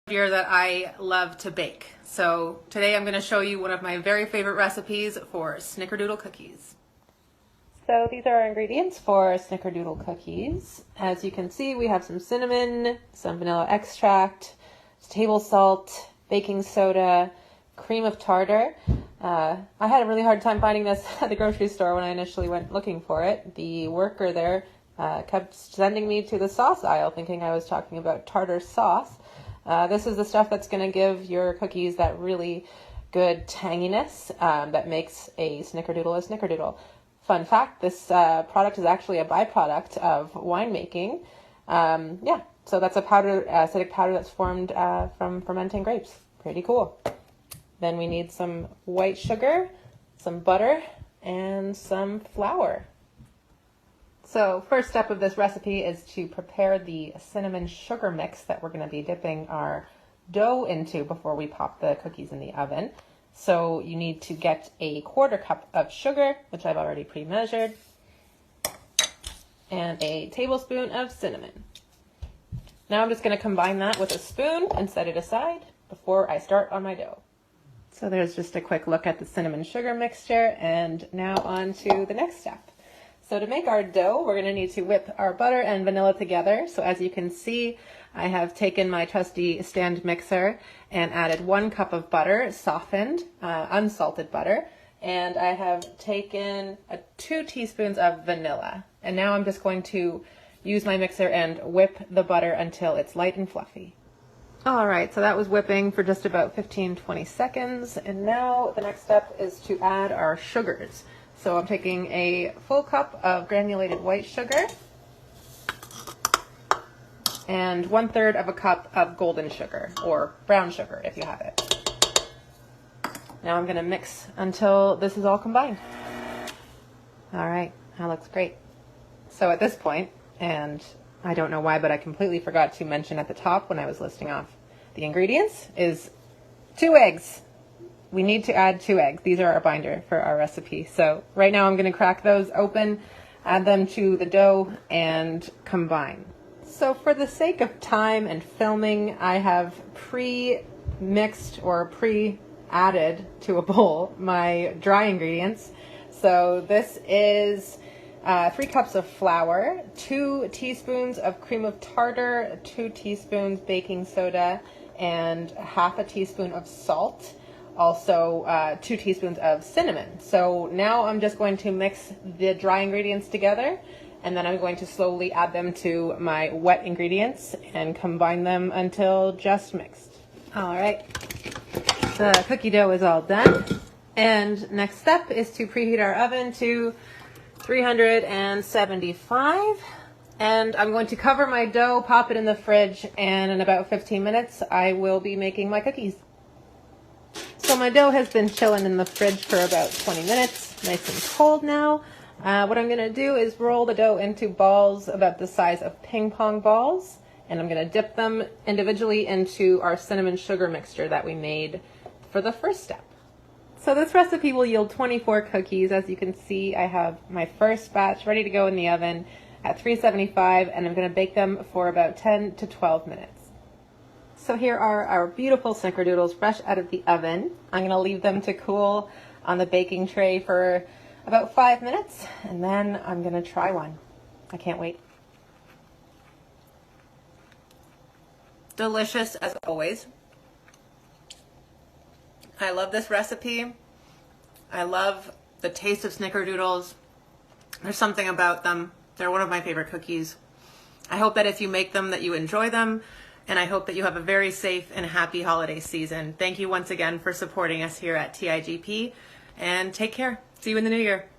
Beer that I love to bake. So today I'm going to show you one of my very favorite recipes for snickerdoodle cookies. So these are our ingredients for snickerdoodle cookies. As you can see, we have some cinnamon, some vanilla extract, table salt, baking soda, cream of tartar. I had a really hard time finding this at the grocery store when I initially went looking for it. The worker there kept sending me to the sauce aisle thinking I was talking about tartar sauce. This is the stuff that's going to give your cookies that really good tanginess that makes a snickerdoodle a snickerdoodle. Fun fact, this product is actually a byproduct of winemaking. So that's a powder, acidic powder that's formed from fermenting grapes. Pretty cool. Then we need some white sugar, some butter, and some flour. So first step of this recipe is to prepare the cinnamon sugar mix that we're going to be dipping our dough into before we pop the cookies in the oven. So you need to get a 1/4 cup of sugar, which I've already pre-measured, and a tablespoon of cinnamon. Now I'm just going to combine that with a spoon and set it aside before I start on my dough. So there's just a quick look at the cinnamon sugar mixture, and now on to the next step. So to make our dough, we're going to need to whip our butter and vanilla together. So as you can see, I have taken my trusty stand mixer and added 1 cup of butter, softened, unsalted butter, and I have taken 2 teaspoons of vanilla. And now I'm just going to use my mixer and whip the butter until it's light and fluffy. All right, so that was whipping for just about 15-20 seconds. And now the next step is to add our sugars. So I'm taking a full cup of granulated white sugar and 1/3 of a cup of golden sugar, or brown sugar if you have it. Now I'm going to mix until this is all combined. All right, that looks great. So at this point, and I don't know why, but I completely forgot to mention at the top when I was listing off the ingredients, is 2 eggs. We need to add 2 eggs. These are our binder for our recipe. So right now I'm going to crack those open, add them to the dough, and combine. So for the sake of time and filming, I have pre-mixed or pre-added to a bowl my dry ingredients. So this is 3 cups of flour, 2 teaspoons of cream of tartar, 2 teaspoons baking soda, and 1/2 teaspoon of salt. Also 2 teaspoons of cinnamon. So now I'm just going to mix the dry ingredients together, and then I'm going to slowly add them to my wet ingredients and combine them until just mixed. All right, the cookie dough is all done. And next step is to preheat our oven to 375. And I'm going to cover my dough, pop it in the fridge, and in about 15 minutes I will be making my cookies. So my dough has been chilling in the fridge for about 20 minutes, nice and cold now. What I'm going to do is roll the dough into balls about the size of ping pong balls, and I'm going to dip them individually into our cinnamon sugar mixture that we made for the first step. So this recipe will yield 24 cookies. As you can see, I have my first batch ready to go in the oven at 375, and I'm going to bake them for about 10 to 12 minutes. So here are our beautiful snickerdoodles fresh out of the oven. I'm going to leave them to cool on the baking tray for about 5 minutes, and then I'm going to try one. I can't wait. Delicious as always. I love this recipe. I love the taste of snickerdoodles. There's something about them. They're one of my favorite cookies. I hope that if you make them that you enjoy them. And I hope that you have a very safe and happy holiday season. Thank you once again for supporting us here at TIGP, and take care. See you in the new year.